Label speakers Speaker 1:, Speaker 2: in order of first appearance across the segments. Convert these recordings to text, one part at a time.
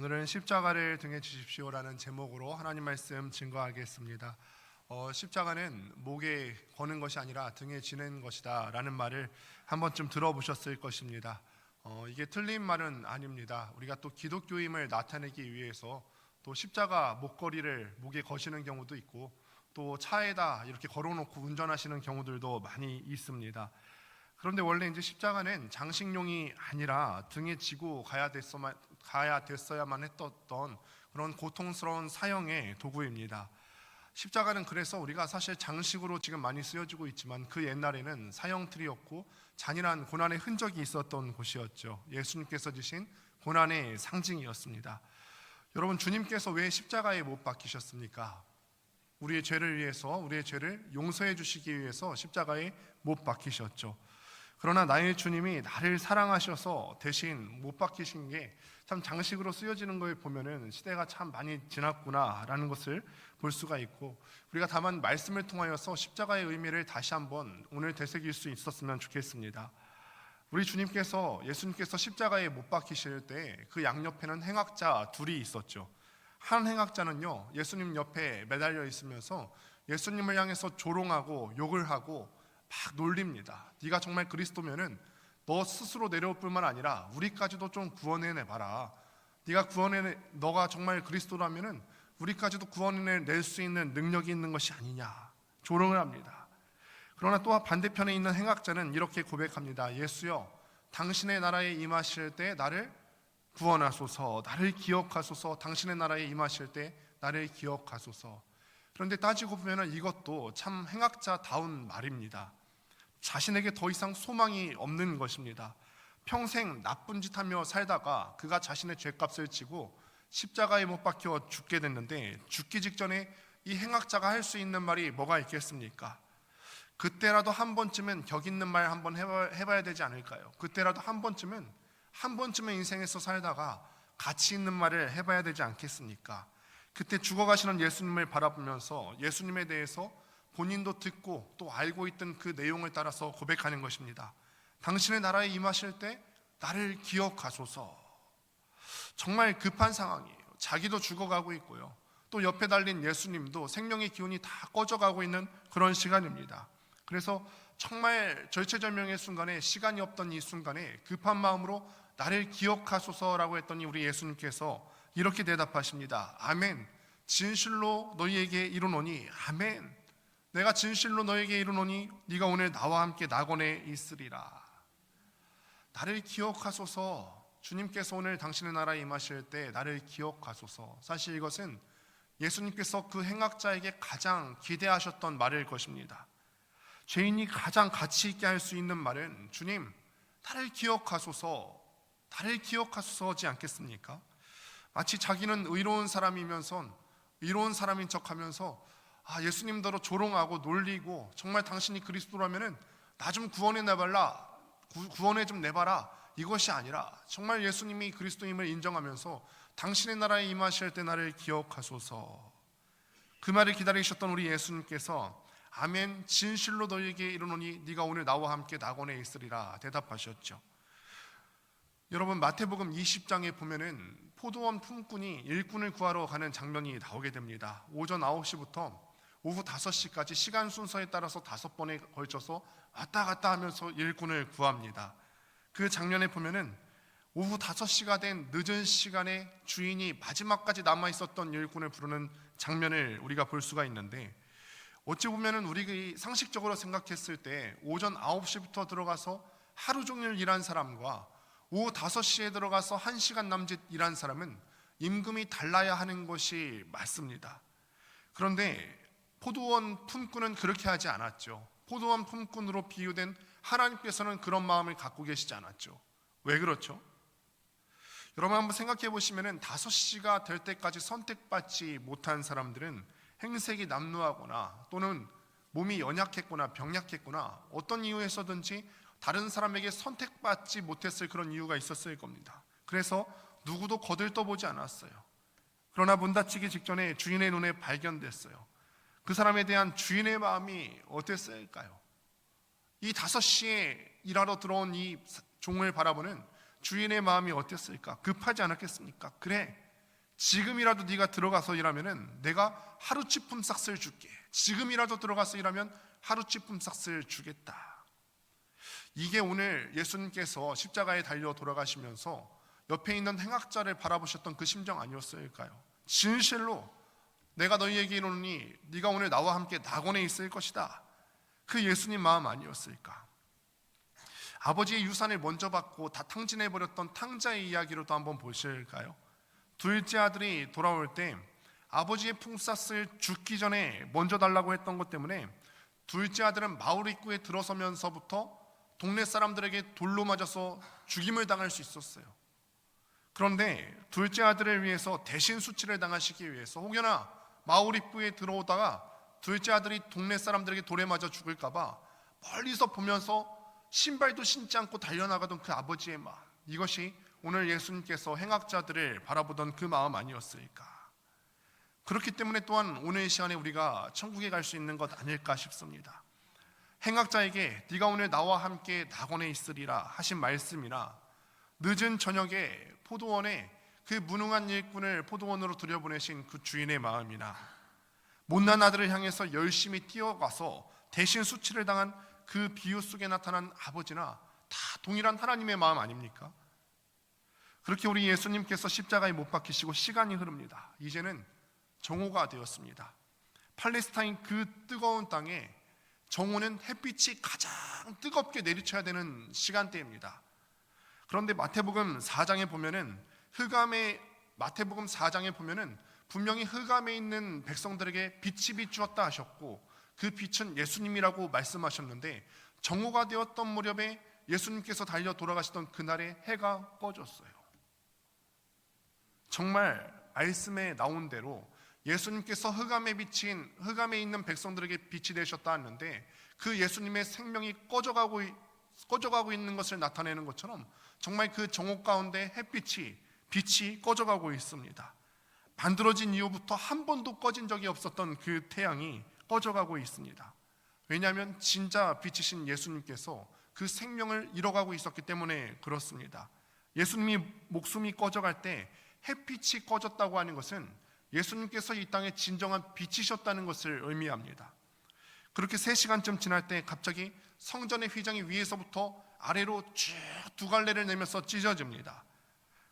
Speaker 1: 오늘은 십자가를 등에 지십시오라는 제목으로 하나님 말씀 증거하겠습니다. 십자가는 목에 거는 것이 아니라 등에 지는 것이다 라는 말을 한 번쯤 들어보셨을 것입니다. 이게 틀린 말은 아닙니다. 우리가 또 기독교임을 나타내기 위해서 또 십자가 목걸이를 목에 거시는 경우도 있고, 또 차에다 이렇게 걸어놓고 운전하시는 경우들도 많이 있습니다. 그런데 원래 이제 십자가는 장식용이 아니라 등에 지고 가야 됐어야만 했던 그런 고통스러운 사형의 도구입니다. 십자가는 그래서 우리가 사실 장식으로 지금 많이 쓰여지고 있지만 그 옛날에는 사형틀이었고 잔인한 고난의 흔적이 있었던 곳이었죠. 예수님께서 지신 고난의 상징이었습니다. 여러분, 주님께서 왜 십자가에 못 박히셨습니까? 우리의 죄를 위해서, 우리의 죄를 용서해 주시기 위해서 십자가에 못 박히셨죠. 그러나 나의 주님이 나를 사랑하셔서 대신 못 박히신 게 참 장식으로 쓰여지는 걸 보면은 시대가 참 많이 지났구나라는 것을 볼 수가 있고, 우리가 다만 말씀을 통하여서 십자가의 의미를 다시 한번 오늘 되새길 수 있었으면 좋겠습니다. 우리 예수님께서 십자가에 못 박히실 때 그 양옆에는 행악자 둘이 있었죠. 한 행악자는요, 예수님 옆에 매달려 있으면서 예수님을 향해서 조롱하고 욕을 하고 막 놀립니다. 네가 정말 그리스도면은 너 스스로 내려올 뿐만 아니라 우리까지도 좀 구원해내봐라. 너가 정말 그리스도라면은 우리까지도 구원해낼 수 있는 능력이 있는 것이 아니냐, 조롱을 합니다. 그러나 또 반대편에 있는 행악자는 이렇게 고백합니다. 예수여, 당신의 나라에 임하실 때 나를 구원하소서, 나를 기억하소서. 당신의 나라에 임하실 때 나를 기억하소서. 그런데 따지고 보면 이것도 참 행악자다운 말입니다. 자신에게 더 이상 소망이 없는 것입니다. 평생 나쁜 짓 하며 살다가 그가 자신의 죄값을 치고 십자가에 못 박혀 죽게 됐는데, 죽기 직전에 이 행악자가 할 수 있는 말이 뭐가 있겠습니까? 그때라도 한 번쯤은 격 있는 말 한번 해봐야 되지 않을까요? 그때라도 한 번쯤은 인생에서 살다가 가치 있는 말을 해봐야 되지 않겠습니까? 그때 죽어가시는 예수님을 바라보면서 예수님에 대해서 본인도 듣고 또 알고 있던 그 내용을 따라서 고백하는 것입니다. 당신의 나라에 임하실 때 나를 기억하소서. 정말 급한 상황이에요. 자기도 죽어가고 있고요, 또 옆에 달린 예수님도 생명의 기운이 다 꺼져가고 있는 그런 시간입니다. 그래서 정말 절체절명의 순간에, 시간이 없던 이 순간에 급한 마음으로 나를 기억하소서라고 했더니 우리 예수님께서 이렇게 대답하십니다. 아멘. 진실로 너희에게 이르노니, 아멘. 내가 진실로 너에게 이르노니 네가 오늘 나와 함께 낙원에 있으리라. 나를 기억하소서. 주님께서 오늘 당신의 나라에 임하실 때 나를 기억하소서. 사실 이것은 예수님께서 그 행악자에게 가장 기대하셨던 말일 것입니다. 죄인이 가장 가치 있게 할 수 있는 말은 주님, 나를 기억하소서, 나를 기억하소서지 않겠습니까? 마치 자기는 의로운 사람인 척하면서 예수님더러 조롱하고 놀리고, 정말 당신이 그리스도라면은 나 좀 구원해 좀 내봐라, 이것이 아니라 정말 예수님이 그리스도임을 인정하면서 당신의 나라에 임하실 때 나를 기억하소서. 그 말을 기다리셨던 우리 예수님께서 아멘, 진실로 너희에게 이르노니 네가 오늘 나와 함께 낙원에 있으리라 대답하셨죠. 여러분, 마태복음 20장에 보면은 포도원 품꾼이 일꾼을 구하러 가는 장면이 나오게 됩니다. 오전 9시부터 오후 5시까지 시간 순서에 따라서 5번에 걸쳐서 왔다 갔다 하면서 일꾼을 구합니다. 그 장면에 보면은 오후 5시가 된 늦은 시간에 주인이 마지막까지 남아있었던 일꾼을 부르는 장면을 우리가 볼 수가 있는데, 어찌 보면은 우리가 상식적으로 생각했을 때 오전 9시부터 들어가서 하루 종일 일한 사람과 오후 5시에 들어가서 1시간 남짓 일한 사람은 임금이 달라야 하는 것이 맞습니다. 그런데 포도원 품꾼은 그렇게 하지 않았죠. 포도원 품꾼으로 비유된 하나님께서는 그런 마음을 갖고 계시지 않았죠. 왜 그렇죠? 여러분, 한번 생각해 보시면 5시가 될 때까지 선택받지 못한 사람들은 행색이 남루하거나 또는 몸이 연약했거나 병약했거나 어떤 이유에서든지 다른 사람에게 선택받지 못했을 그런 이유가 있었을 겁니다. 그래서 누구도 거들떠보지 않았어요. 그러나 문 닫히기 직전에 주인의 눈에 발견됐어요. 그 사람에 대한 주인의 마음이 어땠을까요? 이 5시에 일하러 들어온 이 종을 바라보는 주인의 마음이 어땠을까? 급하지 않았겠습니까? 그래, 지금이라도 네가 들어가서 일하면은 내가 하루치 품삯을 줄게. 지금이라도 들어가서 일하면 하루치 품삯을 주겠다. 이게 오늘 예수님께서 십자가에 달려 돌아가시면서 옆에 있는 행악자를 바라보셨던 그 심정 아니었을까요? 진실로 내가 너희에게 이르노니 네가 오늘 나와 함께 낙원에 있을 것이다. 그 예수님 마음 아니었을까? 아버지의 유산을 먼저 받고 다 탕진해버렸던 탕자의 이야기로도 한번 보실까요? 둘째 아들이 돌아올 때 아버지의 품삯을 죽기 전에 먼저 달라고 했던 것 때문에 둘째 아들은 마을 입구에 들어서면서부터 동네 사람들에게 돌로 맞아서 죽임을 당할 수 있었어요. 그런데 둘째 아들을 위해서 대신 수치를 당하시기 위해서 혹여나 마을 입구에 들어오다가 둘째 아들이 동네 사람들에게 돌에 맞아 죽을까 봐 멀리서 보면서 신발도 신지 않고 달려나가던 그 아버지의 마음, 이것이 오늘 예수님께서 행악자들을 바라보던 그 마음 아니었을까? 그렇기 때문에 또한 오늘 시간에 우리가 천국에 갈 수 있는 것 아닐까 싶습니다. 행악자에게 네가 오늘 나와 함께 낙원에 있으리라 하신 말씀이나 늦은 저녁에 포도원에 그 무능한 일꾼을 포도원으로 들여보내신 그 주인의 마음이나 못난 아들을 향해서 열심히 뛰어가서 대신 수치를 당한 그 비유 속에 나타난 아버지나 다 동일한 하나님의 마음 아닙니까? 그렇게 우리 예수님께서 십자가에 못 박히시고 시간이 흐릅니다. 이제는 정오가 되었습니다. 팔레스타인 그 뜨거운 땅에 정오는 햇빛이 가장 뜨겁게 내리쳐야 되는 시간대입니다. 그런데 마태복음 4장에 보면은 분명히 흑암에 있는 백성들에게 빛이 비추었다 하셨고 그 빛은 예수님이라고 말씀하셨는데 정오가 되었던 무렵에 예수님께서 달려 돌아가시던 그날에 해가 꺼졌어요. 정말 말씀에 나온 대로 예수님께서 흑암에 있는 백성들에게 빛이 되셨다 하는데 그 예수님의 생명이 꺼져가고 있는 것을 나타내는 것처럼 정말 그 정오 가운데 빛이 꺼져가고 있습니다. 만들어진 이후부터 한 번도 꺼진 적이 없었던 그 태양이 꺼져가고 있습니다. 왜냐하면 진짜 빛이신 예수님께서 그 생명을 잃어가고 있었기 때문에 그렇습니다. 예수님이 목숨이 꺼져갈 때 햇빛이 꺼졌다고 하는 것은 예수님께서 이 땅에 진정한 빛이셨다는 것을 의미합니다. 그렇게 3시간쯤 지날 때 갑자기 성전의 휘장이 위에서부터 아래로 쭉 두 갈래를 내면서 찢어집니다.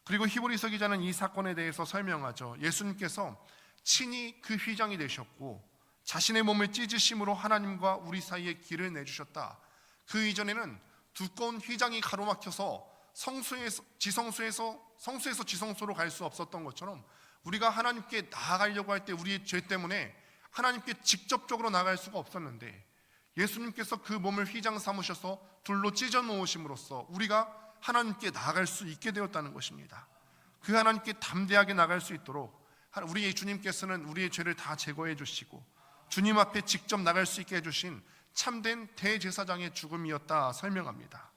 Speaker 1: 그리고 히브리서 기자는 이 사건에 대해서 설명하죠. 예수님께서 친히 그 휘장이 되셨고 자신의 몸을 찢으심으로 하나님과 우리 사이에 길을 내주셨다. 그 이전에는 두꺼운 휘장이 가로막혀서 성소에서 지성소로 갈 수 없었던 것처럼 우리가 하나님께 나아가려고 할 때 우리의 죄 때문에 하나님께 직접적으로 나아갈 수가 없었는데 예수님께서 그 몸을 휘장 삼으셔서 둘로 찢어 놓으심으로써 우리가 하나님께 나아갈 수 있게 되었다는 것입니다. 그 하나님께 담대하게 나아갈 수 있도록 우리의 주님께서는 우리의 죄를 다 제거해 주시고 주님 앞에 직접 나갈 수 있게 해주신 참된 대제사장의 죽음이었다 설명합니다.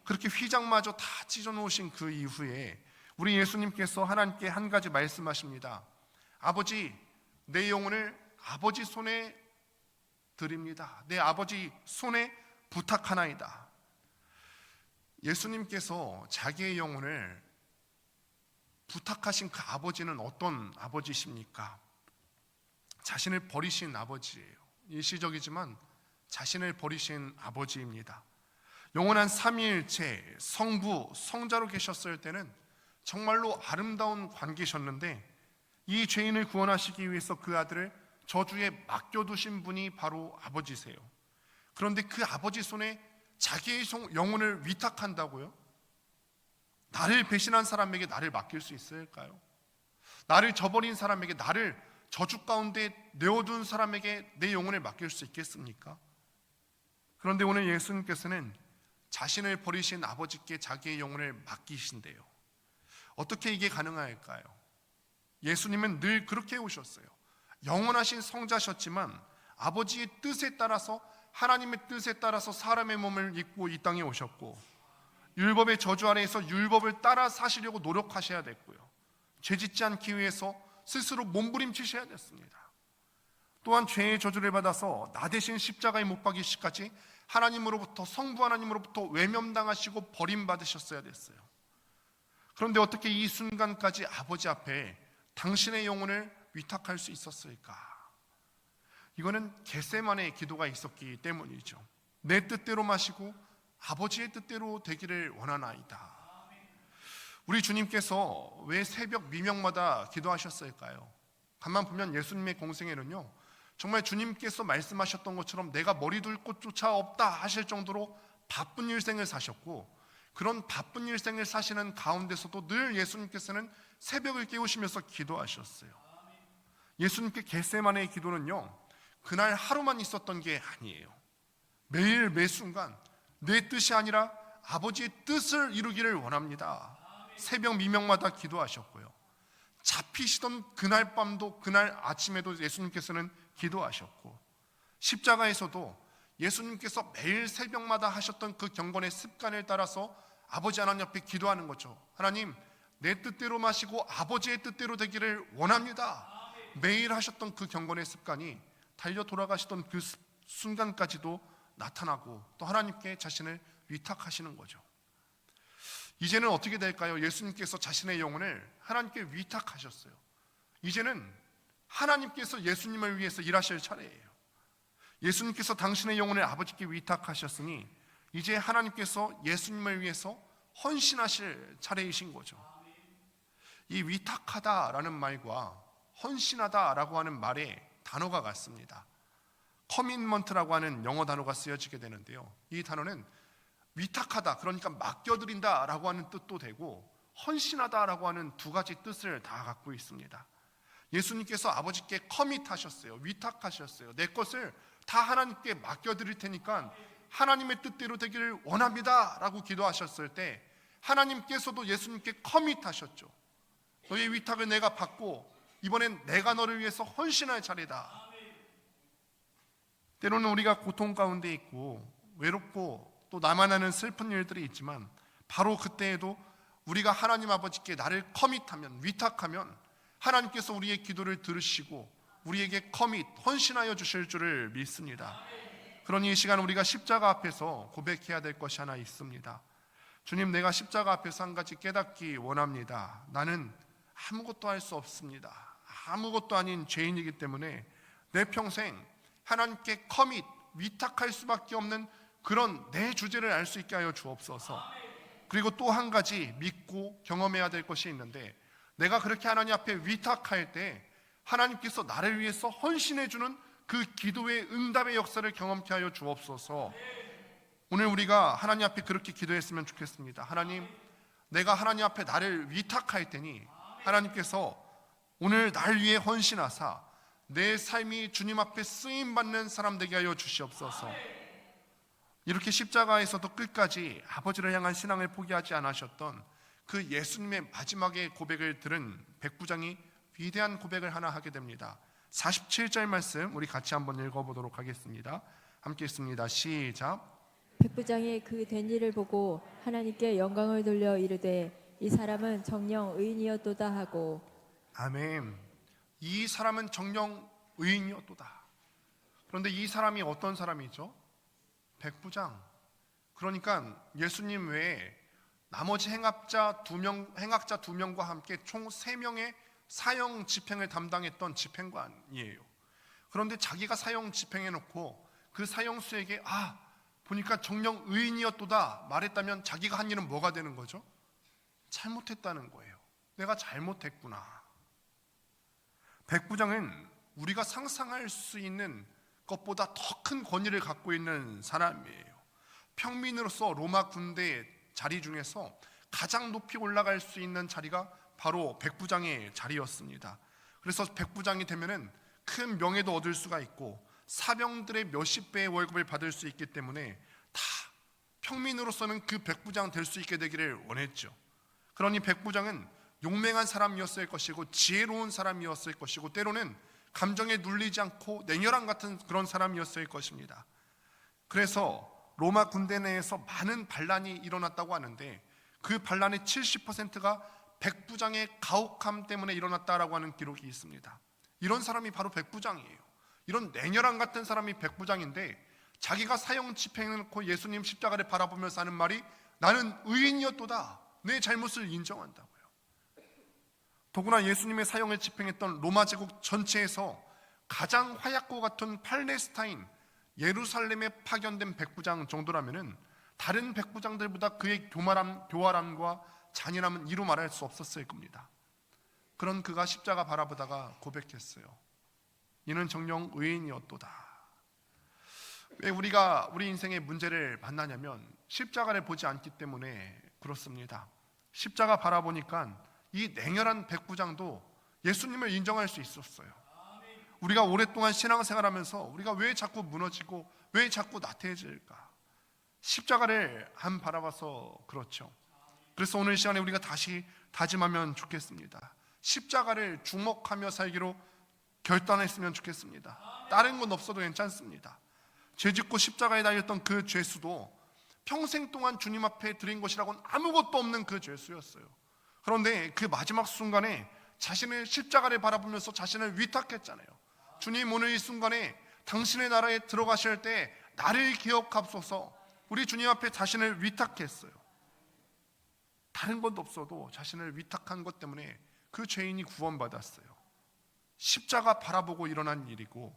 Speaker 1: 그렇게 휘장마저 다 찢어 놓으신 그 이후에 우리 예수님께서 하나님께 한 가지 말씀하십니다. 아버지, 내 영혼을 아버지 손에 드립니다. 내 아버지 손에 부탁하나이다. 예수님께서 자기의 영혼을 부탁하신 그 아버지는 어떤 아버지십니까? 자신을 버리신 아버지예요. 일시적이지만 자신을 버리신 아버지입니다. 영원한 삼위일체 성부, 성자로 계셨을 때는 정말로 아름다운 관계셨는데 이 죄인을 구원하시기 위해서 그 아들을 저주에 맡겨두신 분이 바로 아버지세요. 그런데 그 아버지 손에 자기의 영혼을 위탁한다고요? 나를 배신한 사람에게 나를 맡길 수 있을까요? 나를 저버린 사람에게, 나를 저주 가운데 내어둔 사람에게 내 영혼을 맡길 수 있겠습니까? 그런데 오늘 예수님께서는 자신을 버리신 아버지께 자기의 영혼을 맡기신대요. 어떻게 이게 가능할까요? 예수님은 늘 그렇게 오셨어요. 영원하신 성자셨지만 아버지의 뜻에 따라서, 하나님의 뜻에 따라서 사람의 몸을 입고 이 땅에 오셨고 율법의 저주 아래에서 율법을 따라 사시려고 노력하셔야 됐고요. 죄짓지 않기 위해서 스스로 몸부림치셔야 됐습니다. 또한 죄의 저주를 받아서 나 대신 십자가에 못 박이시까지 하나님으로부터, 성부 하나님으로부터 외면당하시고 버림받으셨어야 됐어요. 그런데 어떻게 이 순간까지 아버지 앞에 당신의 영혼을 위탁할 수 있었을까? 이거는 겟세마네의 기도가 있었기 때문이죠. 내 뜻대로 마시고 아버지의 뜻대로 되기를 원하나이다. 우리 주님께서 왜 새벽 미명마다 기도하셨을까요? 가만 보면 예수님의 공생애는요, 정말 주님께서 말씀하셨던 것처럼 내가 머리 둘 곳조차 없다 하실 정도로 바쁜 일생을 사셨고, 그런 바쁜 일생을 사시는 가운데서도 늘 예수님께서는 새벽을 깨우시면서 기도하셨어요. 예수님께 겟세마네의 기도는요, 그날 하루만 있었던 게 아니에요. 매일 매순간 내 뜻이 아니라 아버지의 뜻을 이루기를 원합니다. 새벽 미명마다 기도하셨고요. 잡히시던 그날 밤도 그날 아침에도 예수님께서는 기도하셨고, 십자가에서도 예수님께서 매일 새벽마다 하셨던 그 경건의 습관을 따라서 아버지 하나님 앞에 기도하는 거죠. 하나님, 내 뜻대로 마시고 아버지의 뜻대로 되기를 원합니다. 매일 하셨던 그 경건의 습관이 달려 돌아가시던 그 순간까지도 나타나고 또 하나님께 자신을 위탁하시는 거죠. 이제는 어떻게 될까요? 예수님께서 자신의 영혼을 하나님께 위탁하셨어요. 이제는 하나님께서 예수님을 위해서 일하실 차례예요. 예수님께서 당신의 영혼을 아버지께 위탁하셨으니 이제 하나님께서 예수님을 위해서 헌신하실 차례이신 거죠. 이 위탁하다라는 말과 헌신하다라고 하는 말의 단어가 같습니다. 커밋먼트라고 하는 영어 단어가 쓰여지게 되는데요, 이 단어는 위탁하다, 그러니까 맡겨드린다라고 하는 뜻도 되고 헌신하다라고 하는 두 가지 뜻을 다 갖고 있습니다. 예수님께서 아버지께 커밋하셨어요. 위탁하셨어요. 내 것을 다 하나님께 맡겨드릴 테니까 하나님의 뜻대로 되기를 원합니다 라고 기도하셨을 때 하나님께서도 예수님께 커밋하셨죠. 너의 위탁을 내가 받고 이번엔 내가 너를 위해서 헌신할 차례다. 때로는 우리가 고통 가운데 있고 외롭고 또 나만 아는 슬픈 일들이 있지만 바로 그때에도 우리가 하나님 아버지께 나를 커밋하면, 위탁하면 하나님께서 우리의 기도를 들으시고 우리에게 커밋, 헌신하여 주실 줄을 믿습니다. 그러니 이 시간 우리가 십자가 앞에서 고백해야 될 것이 하나 있습니다. 주님, 내가 십자가 앞에서 한 가지 깨닫기 원합니다. 나는 아무것도 할 수 없습니다. 아무것도 아닌 죄인이기 때문에 내 평생 하나님께 커밋, 위탁할 수밖에 없는 그런 내 주제를 알 수 있게 하여 주옵소서. 그리고 또 한 가지 믿고 경험해야 될 것이 있는데, 내가 그렇게 하나님 앞에 위탁할 때 하나님께서 나를 위해서 헌신해 주는 그 기도의 응답의 역사를 경험케 하여 주옵소서. 오늘 우리가 하나님 앞에 그렇게 기도했으면 좋겠습니다. 하나님, 내가 하나님 앞에 나를 위탁할 테니 하나님께서 오늘 날 위해 헌신하사 내 삶이 주님 앞에 쓰임받는 사람 되게 하여 주시옵소서. 이렇게 십자가에서도 끝까지 아버지를 향한 신앙을 포기하지 않으셨던 그 예수님의 마지막의 고백을 들은 백부장이 위대한 고백을 하나 하게 됩니다. 47절 말씀 우리 같이 한번 읽어보도록 하겠습니다. 함께 읽습니다. 시작.
Speaker 2: 백부장이 그 된 일을 보고 하나님께 영광을 돌려 이르되 이 사람은 정녕 의인이었도다 하고. 아멘.
Speaker 1: 이 사람은 정녕 의인이었도다. 그런데 이 사람이 어떤 사람이죠? 백부장. 그러니까 예수님 외에 나머지 행악자 두 명과 함께 총 3명의 사형 집행을 담당했던 집행관이에요. 그런데 자기가 사형 집행해놓고 그 사형수에게 보니까 정녕 의인이었도다 말했다면 자기가 한 일은 뭐가 되는 거죠? 잘못했다는 거예요. 내가 잘못했구나. 백부장은 우리가 상상할 수 있는 것보다 더 큰 권위를 갖고 있는 사람이에요. 평민으로서 로마 군대 자리 중에서 가장 높이 올라갈 수 있는 자리가 바로 백부장의 자리였습니다. 그래서 백부장이 되면은 큰 명예도 얻을 수가 있고 사병들의 몇십 배의 월급을 받을 수 있기 때문에 다 평민으로서는 그 백부장 될 수 있게 되기를 원했죠. 그러니 백부장은 용맹한 사람이었을 것이고 지혜로운 사람이었을 것이고 때로는 감정에 눌리지 않고 냉혈한 같은 그런 사람이었을 것입니다. 그래서 로마 군대 내에서 많은 반란이 일어났다고 하는데 그 반란의 70%가 백부장의 가혹함 때문에 일어났다라고 하는 기록이 있습니다. 이런 사람이 바로 백부장이에요. 이런 냉혈한 같은 사람이 백부장인데 자기가 사형 집행해놓고 예수님 십자가를 바라보면서 하는 말이 나는 의인이었도다. 내 잘못을 인정한다고요. 더구나 예수님의 사형을 집행했던 로마 제국 전체에서 가장 화약고 같은 팔레스타인 예루살렘에 파견된 백부장 정도라면은 다른 백부장들보다 그의 교활함과 잔인함은 이루 말할 수 없었을 겁니다. 그런 그가 십자가 바라보다가 고백했어요. 이는 정녕 의인이었도다. 왜 우리가 우리 인생의 문제를 만나냐면 십자가를 보지 않기 때문에 그렇습니다. 십자가 바라보니까 이 냉혈한 백부장도 예수님을 인정할 수 있었어요. 우리가 오랫동안 신앙생활하면서 우리가 왜 자꾸 무너지고 왜 자꾸 나태해질까? 십자가를 안 바라봐서 그렇죠. 그래서 오늘 시간에 우리가 다시 다짐하면 좋겠습니다. 십자가를 주목하며 살기로 결단했으면 좋겠습니다. 다른 건 없어도 괜찮습니다. 죄짓고 십자가에 달렸던 그 죄수도 평생 동안 주님 앞에 드린 것이라고는 아무것도 없는 그 죄수였어요. 그런데 그 마지막 순간에 자신의 십자가를 바라보면서 자신을 위탁했잖아요. 주님, 오늘 이 순간에 당신의 나라에 들어가실 때 나를 기억하소서. 우리 주님 앞에 자신을 위탁했어요. 다른 것도 없어도 자신을 위탁한 것 때문에 그 죄인이 구원받았어요. 십자가 바라보고 일어난 일이고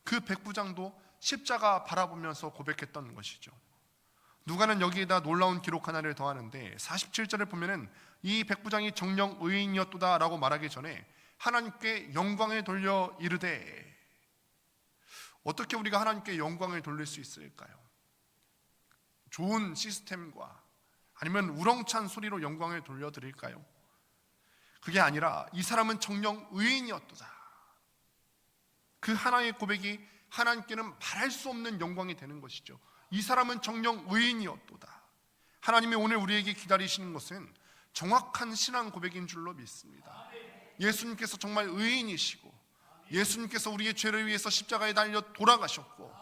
Speaker 1: 그 백부장도 십자가 바라보면서 고백했던 것이죠. 누가는 여기에다 놀라운 기록 하나를 더하는데 47절을 보면은 이 백부장이 정녕 의인이었도다 라고 말하기 전에 하나님께 영광을 돌려 이르되, 어떻게 우리가 하나님께 영광을 돌릴 수 있을까요? 좋은 시스템과 아니면 우렁찬 소리로 영광을 돌려드릴까요? 그게 아니라 이 사람은 정녕 의인이었도다. 그 하나의 고백이 하나님께는 말할 수 없는 영광이 되는 것이죠. 이 사람은 정녕 의인이었도다. 하나님이 오늘 우리에게 기다리시는 것은 정확한 신앙 고백인 줄로 믿습니다. 예수님께서 정말 의인이시고 예수님께서 우리의 죄를 위해서 십자가에 달려 돌아가셨고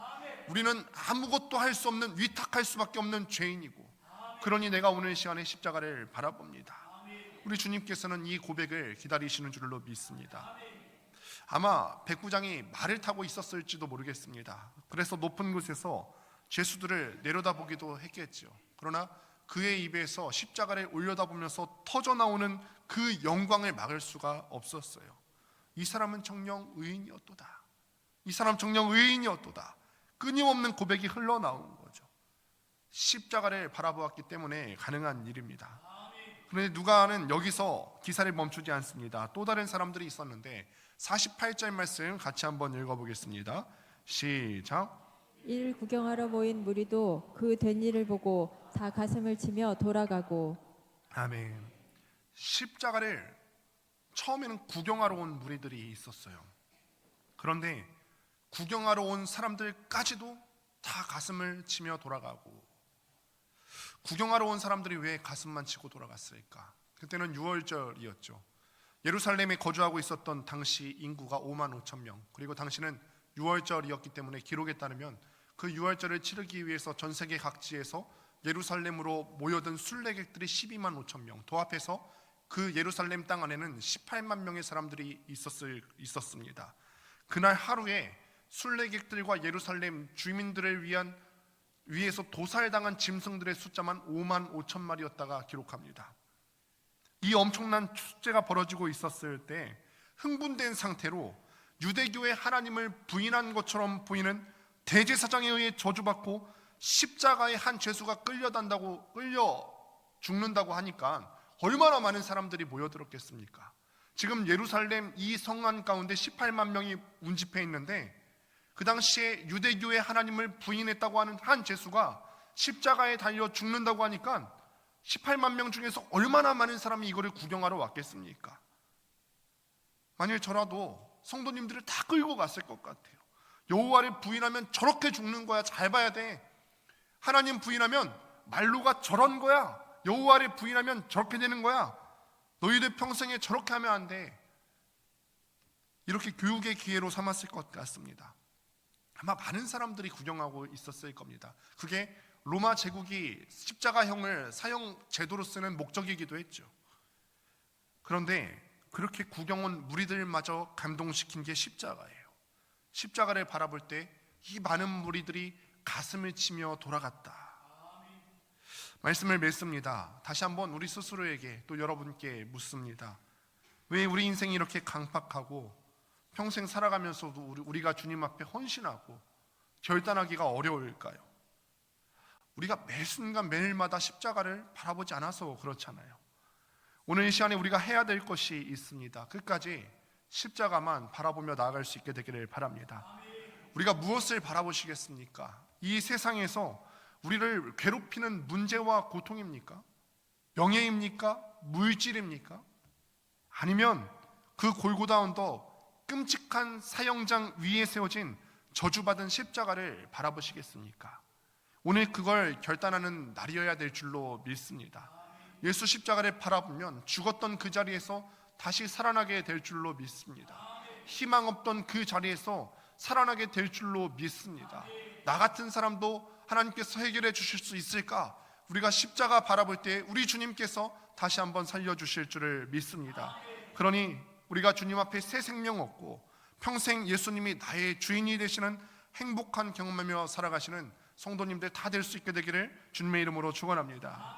Speaker 1: 우리는 아무것도 할 수 없는, 위탁할 수밖에 없는 죄인이고, 그러니 내가 오늘 시간에 십자가를 바라봅니다. 우리 주님께서는 이 고백을 기다리시는 줄로 믿습니다. 아마 백부장이 말을 타고 있었을지도 모르겠습니다. 그래서 높은 곳에서 죄수들을 내려다보기도 했겠죠. 그러나 그의 입에서 십자가를 올려다보면서 터져나오는 그 영광을 막을 수가 없었어요. 이 사람은 정녕 의인이었도다. 이 사람 정녕 의인이었도다. 끊임없는 고백이 흘러나온 거죠. 십자가를 바라보았기 때문에 가능한 일입니다. 그런데 누가는 여기서 기사를 멈추지 않습니다. 또 다른 사람들이 있었는데 48절 말씀 같이 한번 읽어보겠습니다. 시작.
Speaker 2: 이를 구경하러 모인 무리도 그 된 일을 보고 다 가슴을 치며 돌아가고.
Speaker 1: 아멘. 십자가를 처음에는 구경하러 온 무리들이 있었어요. 그런데 구경하러 온 사람들까지도 다 가슴을 치며 돌아가고. 구경하러 온 사람들이 왜 가슴만 치고 돌아갔을까? 그때는 6월절이었죠. 예루살렘에 거주하고 있었던 당시 인구가 5만 5천 명, 그리고 당시는 6월절이었기 때문에 기록에 따르면 그 6월절을 치르기 위해서 전 세계 각지에서 예루살렘으로 모여든 순례객들이 12만 5천 명, 더 앞에서 그 예루살렘 땅 안에는 18만 명의 사람들이 있었습니다. 그날 하루에 순례객들과 예루살렘 주민들을 위해서 도살당한 짐승들의 숫자만 5만 5천 마리였다가 기록합니다. 이 엄청난 축제가 벌어지고 있었을 때 흥분된 상태로 유대교의 하나님을 부인한 것처럼 보이는 대제사장에 의해 저주받고 십자가에 한 죄수가 끌려 죽는다고 하니까 얼마나 많은 사람들이 모여들었겠습니까? 지금 예루살렘 이 성안 가운데 18만 명이 운집해 있는데 그 당시에 유대교의 하나님을 부인했다고 하는 한 죄수가 십자가에 달려 죽는다고 하니까 18만 명 중에서 얼마나 많은 사람이 이거를 구경하러 왔겠습니까? 만일 저라도 성도님들을 다 끌고 갔을 것 같아요. 여호와를 부인하면 저렇게 죽는 거야. 잘 봐야 돼. 하나님 부인하면 말로가 저런 거야. 여호와를 부인하면 저렇게 되는 거야. 너희들 평생에 저렇게 하면 안 돼. 이렇게 교육의 기회로 삼았을 것 같습니다. 아마 많은 사람들이 구경하고 있었을 겁니다. 그게 로마 제국이 십자가형을 사형 제도로 쓰는 목적이기도 했죠. 그런데 그렇게 구경 온 무리들마저 감동시킨 게 십자가예요. 십자가를 바라볼 때 이 많은 무리들이 가슴을 치며 돌아갔다. 말씀을 맺습니다. 다시 한번 우리 스스로에게 또 여러분께 묻습니다. 왜 우리 인생이 이렇게 강팍하고 평생 살아가면서도 우리가 주님 앞에 헌신하고 결단하기가 어려울까요? 우리가 매 순간 매일마다 십자가를 바라보지 않아서 그렇잖아요. 오늘 이 시간에 우리가 해야 될 것이 있습니다. 끝까지 십자가만 바라보며 나아갈 수 있게 되기를 바랍니다. 우리가 무엇을 바라보시겠습니까? 이 세상에서 우리를 괴롭히는 문제와 고통입니까? 명예입니까? 물질입니까? 아니면 그 골고다 언덕 끔찍한 사형장 위에 세워진 저주받은 십자가를 바라보시겠습니까? 오늘 그걸 결단하는 날이어야 될 줄로 믿습니다. 예수 십자가를 바라보면 죽었던 그 자리에서 다시 살아나게 될 줄로 믿습니다. 희망 없던 그 자리에서 살아나게 될 줄로 믿습니다. 나 같은 사람도 하나님께서 해결해 주실 수 있을까? 우리가 십자가 바라볼 때 우리 주님께서 다시 한번 살려주실 줄을 믿습니다. 그러니 우리가 주님 앞에 새 생명 얻고 평생 예수님이 나의 주인이 되시는 행복한 경험하며 살아가시는 성도님들 다 될 수 있게 되기를 주님의 이름으로 축원합니다.